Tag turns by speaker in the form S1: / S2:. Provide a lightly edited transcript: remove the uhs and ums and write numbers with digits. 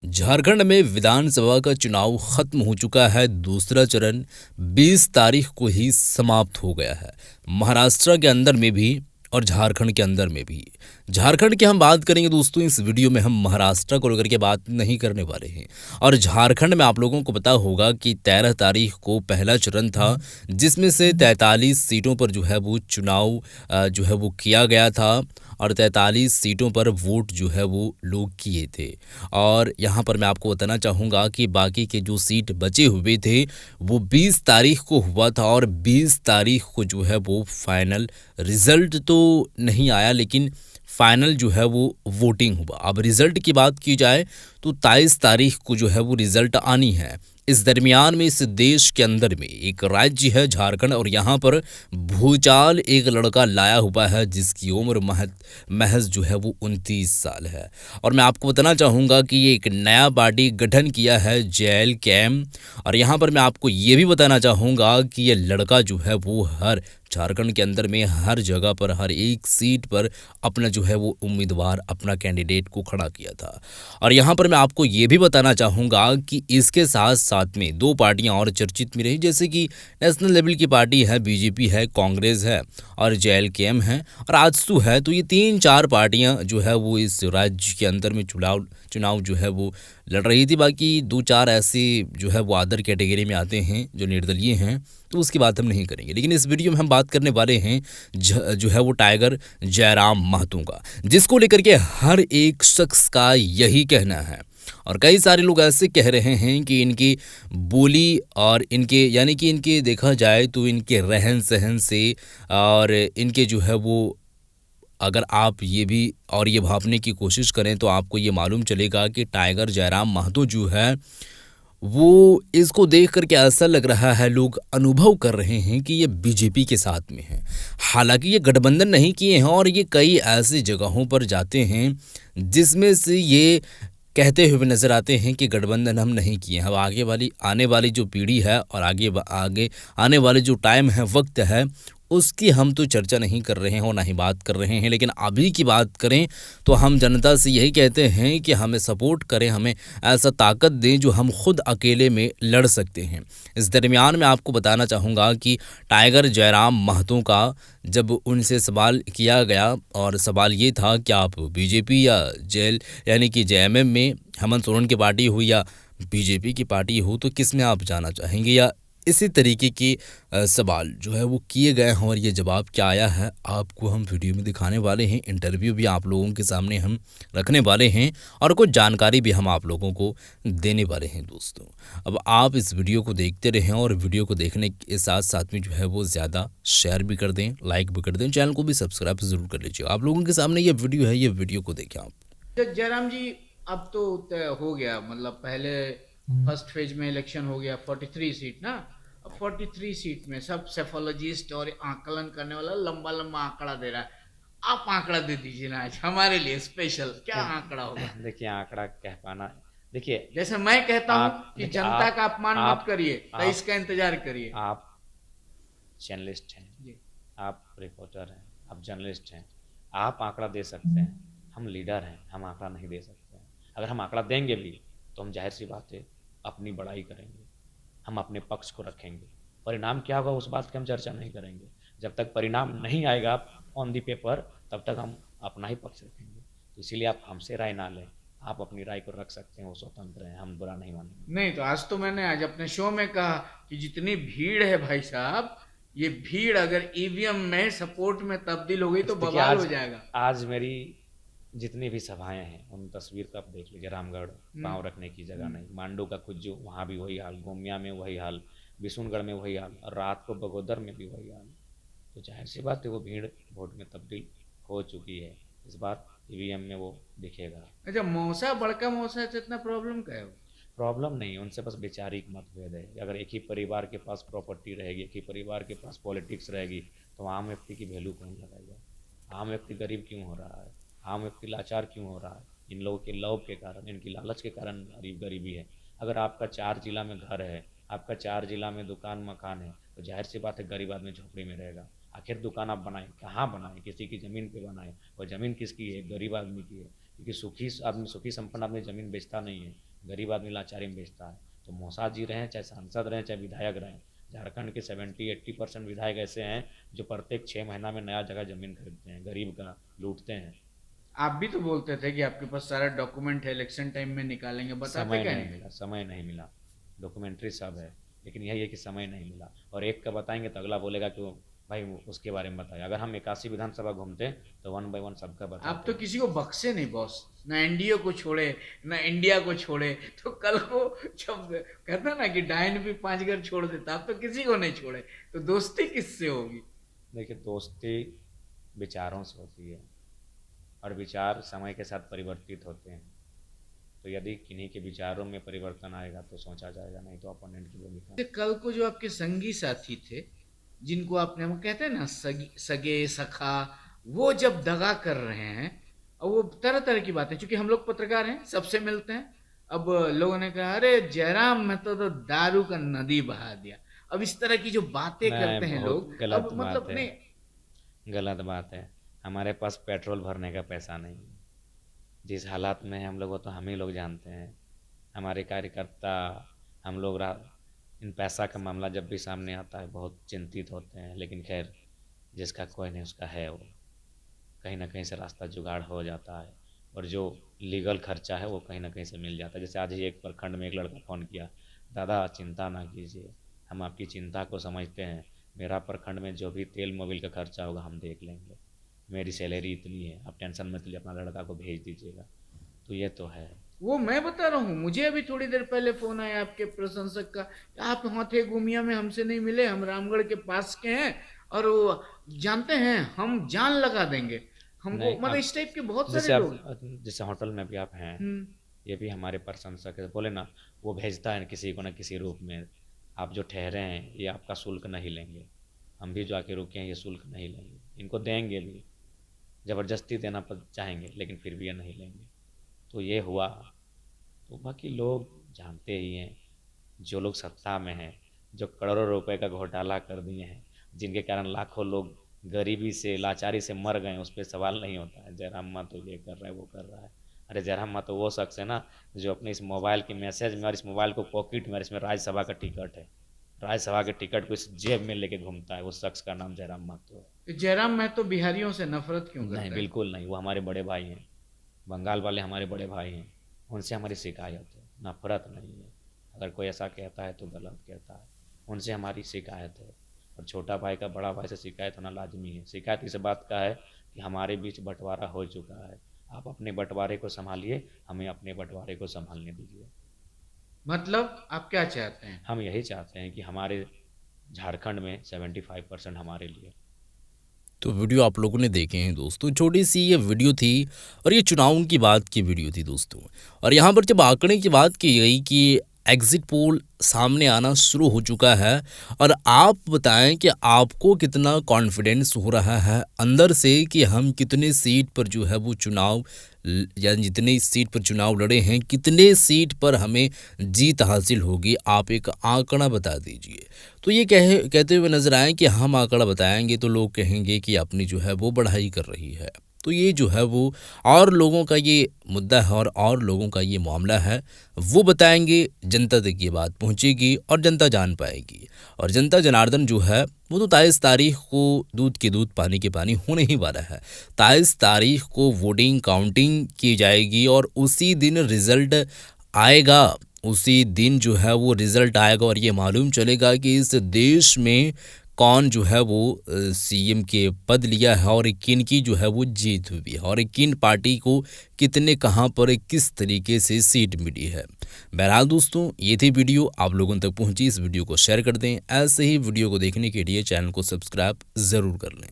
S1: झारखंड में विधानसभा का चुनाव खत्म हो चुका है। दूसरा चरण 20 तारीख को ही समाप्त हो गया है। महाराष्ट्र के अंदर में भी और झारखंड के अंदर में भी। झारखंड की हम बात करेंगे दोस्तों, इस वीडियो में हम महाराष्ट्र को लेकर के बात नहीं करने वाले हैं। और झारखंड में आप लोगों को पता होगा कि 13 तारीख को पहला चरण था, जिसमें से 43 सीटों पर जो है वो चुनाव जो है वो किया गया था और 43 सीटों पर वोट जो है वो लोग किए थे। और यहाँ पर मैं आपको बताना चाहूँगा कि बाकी के जो सीट बचे हुए थे वो 20 तारीख को हुआ था और 20 तारीख को जो है वो फाइनल रिजल्ट तो नहीं आया, लेकिन फाइनल जो है वो वोटिंग हुआ। अब रिजल्ट की बात की जाए तो 23 तारीख को जो है वो रिजल्ट आनी है। इस दरमियान में इस देश के अंदर में एक राज्य है झारखंड, और यहाँ पर भूचाल एक लड़का लाया हुआ है जिसकी उम्र महज जो है वो 29 साल है। और मैं आपको बताना चाहूँगा कि ये एक नया पार्टी गठन किया है जेएल कैम। और यहाँ पर मैं आपको ये भी बताना चाहूँगा कि ये लड़का जो है वो हर झारखंड के अंदर में हर जगह पर हर एक सीट पर अपना जो है वो उम्मीदवार अपना कैंडिडेट को खड़ा किया था। और यहाँ पर मैं आपको ये भी बताना चाहूँगा कि इसके साथ साथ में दो पार्टियाँ और चर्चित में रही, जैसे कि नेशनल लेवल की पार्टी है, बीजेपी है, कांग्रेस है और जेएलकेएम है और आजसू है। तो ये 3-4 पार्टियाँ जो है वो इस राज्य के अंदर में चुनाव जो है वो लड़ रही थी। बाकी 2-4 ऐसे जो है वो अदर कैटेगरी में आते हैं जो निर्दलीय हैं, तो उसकी बात हम नहीं करेंगे। लेकिन इस वीडियो में हम बात करने वाले हैं जो है वो टाइगर जयराम महतो का, जिसको लेकर के हर एक शख्स का यही कहना है। और कई सारे लोग ऐसे कह रहे हैं कि इनकी बोली और इनके यानी कि इनके देखा जाए तो इनके रहन सहन से और इनके जो है वो, अगर आप ये भी और ये भापने की कोशिश करें तो आपको ये मालूम चलेगा कि टाइगर जयराम महतो जो है वो, इसको देख कर के ऐसा लग रहा है, लोग अनुभव कर रहे हैं कि ये बीजेपी के साथ में है। हालांकि ये गठबंधन नहीं किए हैं और ये कई ऐसी जगहों पर जाते हैं जिसमें से ये कहते हुए नजर आते हैं कि गठबंधन हम नहीं किए हैं। अब आने वाली जो पीढ़ी है और आगे आने वाले जो टाइम है, वक्त है, उसकी हम तो चर्चा नहीं कर रहे हैं और ना ही बात कर रहे हैं। लेकिन अभी की बात करें तो हम जनता से यही कहते हैं कि हमें सपोर्ट करें, हमें ऐसा ताकत दें जो हम खुद अकेले में लड़ सकते हैं। इस दरमियान में आपको बताना चाहूँगा कि टाइगर जयराम महतो का जब उनसे सवाल किया गया और सवाल ये था कि आप बीजेपी या जेल यानी कि जेएमएम में हेमंत सोरेन की पार्टी हो या बीजेपी की पार्टी हो, तो किस में आप जाना चाहेंगे, या इसी तरीके के सवाल जो है वो किए गए हैं। और ये जवाब क्या आया है आपको हम वीडियो में दिखाने वाले हैं। इंटरव्यू भी आप लोगों के सामने हम रखने वाले हैं और कुछ जानकारी भी हम आप लोगों को देने वाले हैं दोस्तों। अब आप इस वीडियो को देखते रहें और वीडियो को देखने के साथ साथ में जो है वो ज़्यादा शेयर भी कर दें, लाइक भी कर दें, चैनल को भी सब्सक्राइब ज़रूर कर लीजिए। आप लोगों के सामने ये वीडियो है, ये वीडियो को देखें आप।
S2: जयराम जी, अब तो तय हो गया, मतलब पहले फर्स्ट फेज में इलेक्शन हो गया 43 सीट ना। अब 43 सीट में सब सेफोलॉजिस्ट और आकलन करने वाला लंबा लंबा आंकड़ा दे रहा है। आप आंकड़ा दे दीजिए ना आज हमारे लिए स्पेशल, क्या आंकड़ा होगा?
S3: देखिए आंकड़ा कह पाना, देखिए
S2: जैसे मैं कहता हूँ कि
S3: देखिए
S2: जनता का अपमान मत करिए, तो
S3: आप
S2: इसका इंतजार करिए।
S3: आप जर्नलिस्ट हैं,
S2: जी।
S3: आप रिपोर्टर हैं, आप जर्नलिस्ट हैं, आप आंकड़ा दे सकते हैं। हम लीडर हैं, हम आंकड़ा नहीं दे सकते हैं। अगर हम आंकड़ा देंगे भी तो हम जाहिर सी बात है अपनी बड़ाई करेंगे, हम अपने पक्ष को रखेंगे। परिणाम क्या होगा उस बात की हम चर्चा नहीं करेंगे। जब तक परिणाम नहीं आएगा ऑन दी पेपर, तब तक हम अपना ही पक्ष रखेंगे। तो इसीलिए आप हमसे राय ना लें, आप अपनी राय को रख सकते हैं, वो स्वतंत्र हैं, हम बुरा नहीं मानेंगे।
S2: नहीं तो आज तो मैंने आज अपने शो में कहा कि जितनी भीड़ है भाई साहब, ये भीड़ अगर ईवीएम में सपोर्ट में तब्दील हो गई तो
S3: देखिए
S2: बवाल हो जाएगा।
S3: आज मेरी जितनी भी सभाएं हैं उन तस्वीर का आप देख लीजिए। रामगढ़ पाँव रखने की जगह नहीं, मांडू का कुछ जो वहाँ भी वही हाल, गोमिया में वही हाल, बिशुनगढ़ में वही हाल और रात को बगोदर में भी वही हाल। तो जाहिर सी बात है वो भीड़ वोट में तब्दील हो चुकी है। इस बार ईवीएम में वो दिखेगा।
S2: अच्छा, मौसा बड़का मौसा से इतना प्रॉब्लम क्या है?
S3: प्रॉब्लम नहीं है, उनसे बस वैचारिक मतभेद है। अगर एक ही परिवार के पास प्रॉपर्टी रहेगी, एक ही परिवार के पास पॉलिटिक्स रहेगी, तो आम व्यक्ति की वैल्यू कौन लगाएगा? आम व्यक्ति गरीब क्यों हो रहा है? आम व्यक्ति लाचार क्यों हो रहा है? इन लोगों के लोभ के कारण, इनकी लालच के कारण गरीबी है। अगर आपका 4 जिला में घर है, आपका 4 जिला में दुकान मकान है, तो जाहिर सी बात है गरीब आदमी झोपड़ी में रहेगा। आखिर दुकान आप बनाएं कहाँ बनाएं? किसी की ज़मीन पे बनाएं, और ज़मीन किसकी है? गरीब आदमी की है। क्योंकि सुखी आदमी, सुखी संपन्न आदमी ज़मीन बेचता नहीं है, गरीब आदमी लाचारी में बेचता है। तो मौसाद जी रहें, चाहे सांसद रहें, चाहे विधायक रहें, झारखंड के 70-80% विधायक ऐसे हैं जो प्रत्येक 6 महीना में नया जगह ज़मीन खरीदते हैं, गरीब का लूटते हैं।
S2: आप भी तो बोलते थे कि आपके पास सारा डॉक्यूमेंट है, इलेक्शन टाइम में निकालेंगे, बताते
S3: समय
S2: क्या
S3: नहीं
S2: नहीं?
S3: मिला, समय नहीं मिला। डॉक्यूमेंट्री सब है, लेकिन यही है कि समय नहीं मिला। और एक का बताएंगे तो अगला बोलेगा कि भाई उसके बारे में बताइए। अगर हम 81 विधानसभा घूमते तो 1 बाय 1 सबका
S2: आप
S3: बताते।
S2: तो किसी को बख्शे नहीं बॉस, ना एनडीए को छोड़े ना इंडिया को छोड़े, तो कल को जब कहता ना कि डायन भी 5 घर छोड़ देता, आप तो किसी को नहीं छोड़े, तो दोस्ती किससे होगी?
S3: देखिए, दोस्ती विचारों से होती है और विचार समय के साथ परिवर्तित होते हैं। तो यदि किन्हीं के विचारों में परिवर्तन आएगा तो सोचा जाएगा, नहीं तो अपोनेंट की भूमिका।
S2: तो कल को जो आपके संगी साथी थे, जिनको आपने, हम कहते हैं ना सगे सखा, वो जब दगा कर रहे हैं, और वो तरह तरह की बातें, क्योंकि हम लोग पत्रकार हैं, सबसे मिलते हैं। अब लोगों ने कहा अरे जयराम में तो दारू का नदी बहा दिया। अब इस तरह की जो बातें करते
S3: नहीं,
S2: हैं
S3: बहुत
S2: लोग,
S3: गलत
S2: अब
S3: बात
S2: मतलब
S3: है,
S2: नहीं।
S3: गलत बात है। हमारे पास पेट्रोल भरने का पैसा नहीं है। जिस हालात में हम लोग, वो तो हम ही लोग जानते हैं। हमारे कार्यकर्ता, हम लोग इन पैसा का मामला जब भी सामने आता है बहुत चिंतित होते हैं, लेकिन खैर जिसका कोई नहीं उसका है, वो कहीं ना कहीं से रास्ता जुगाड़ हो जाता है। और जो लीगल खर्चा है वो कहीं ना कहीं से मिल जाता है। जैसे आज ही एक प्रखंड में एक लड़का फ़ोन किया, दादा चिंता ना कीजिए, हम आपकी चिंता को समझते हैं, मेरा प्रखंड में जो भी तेल मोबिल का खर्चा होगा हम देख लेंगे, मेरी सैलरी इतनी है, आप टेंशन मत लीजिए, अपना लड़का को भेज दीजिएगा। तो ये तो है।
S2: वो मैं बता रहा हूँ, मुझे अभी थोड़ी देर पहले फोन आया आपके प्रशंसक का, आप वहाँ थे गुमिया में, हमसे नहीं मिले, हम रामगढ़ के पास के हैं, और वो जानते हैं हम जान लगा देंगे हमको,
S3: नहीं,
S2: मतलब
S3: आप
S2: इस टाइप के बहुत
S3: जैसे
S2: सारे लोग।
S3: आप जैसे होटल में भी आप हैं,
S2: हम्म।
S3: ये भी हमारे प्रशंसक है, बोले ना, वो भेजता है किसी को ना किसी रूप में। आप जो ठहरे हैं ये आपका शुल्क नहीं लेंगे, हम भी जो आके रुके हैं ये शुल्क नहीं लेंगे, इनको देंगे भी, ज़बरदस्ती देना चाहेंगे लेकिन फिर भी ये नहीं लेंगे। तो ये हुआ। तो बाकी लोग जानते ही हैं, जो लोग सत्ता में हैं, जो करोड़ों रुपए का घोटाला कर दिए हैं, जिनके कारण लाखों लोग गरीबी से लाचारी से मर गए, उस पर सवाल नहीं होता है जयराम मा तो ये कर रहा है वो कर रहा है। अरे जयराम मा तो वो शख्स है ना जो अपने इस मोबाइल के मैसेज में और इस मोबाइल को पॉकेट में और इसमें राज्यसभा का टिकट है, राज्यसभा के टिकट को इस जेब में लेके घूमता है, वो शख्स का नाम जयराम महतो है।
S2: तो जयराम महतो बिहारियों से नफरत क्यों करता
S3: नहीं,
S2: है?
S3: बिल्कुल नहीं, वो हमारे बड़े भाई हैं, बंगाल वाले हमारे बड़े भाई हैं, उनसे हमारी शिकायत है, नफरत नहीं है। अगर कोई ऐसा कहता है तो गलत कहता है, उनसे हमारी शिकायत है। और छोटा भाई का बड़ा भाई से शिकायत होना लाजमी है। शिकायत इस बात का है कि हमारे बीच बंटवारा हो चुका है, आप अपने बंटवारे को संभालिए, हमें अपने बंटवारे को संभालने दीजिए।
S2: मतलब आप क्या चाहते हैं?
S3: हम यही चाहते हैं कि हमारे झारखंड में 75% हमारे लिए।
S1: तो वीडियो आप लोगों ने देखे हैं दोस्तों, छोटी सी ये वीडियो थी और ये चुनाव की बात की वीडियो थी दोस्तों। और यहाँ पर जब आंकड़े की बात की गई कि एग्जिट पोल सामने आना शुरू हो चुका है, और आप बताएं कि आपको कितना कॉन्फिडेंस हो रहा है अंदर से कि हम कितने सीट पर जो है वो चुनाव, या जितने सीट पर चुनाव लड़े हैं कितने सीट पर हमें जीत हासिल होगी, आप एक आंकड़ा बता दीजिए। तो ये कहते हुए नजर आए कि हम आंकड़ा बताएंगे तो लोग कहेंगे कि अपनी जो है वो बढ़ाई कर रही है। तो ये जो है वो और लोगों का ये मुद्दा है और लोगों का ये मामला है, वो बताएंगे, जनता तक ये बात पहुंचेगी और जनता जान पाएगी। और जनता जनार्दन जो है वो तो 23 तारीख को दूध के दूध पानी के पानी होने ही वाला है। 23 तारीख को वोटिंग काउंटिंग की जाएगी और उसी दिन रिजल्ट आएगा। उसी दिन जो है वो रिजल्ट आएगा और ये मालूम चलेगा कि इस देश में कौन जो है वो सीएम के पद लिया है और किन की जो है वो जीत हुई है और किन पार्टी को कितने कहां पर किस तरीके से सीट मिली है। बहरहाल दोस्तों, ये थी वीडियो, आप लोगों तक पहुंची। इस वीडियो को शेयर कर दें। ऐसे ही वीडियो को देखने के लिए चैनल को सब्सक्राइब ज़रूर कर लें।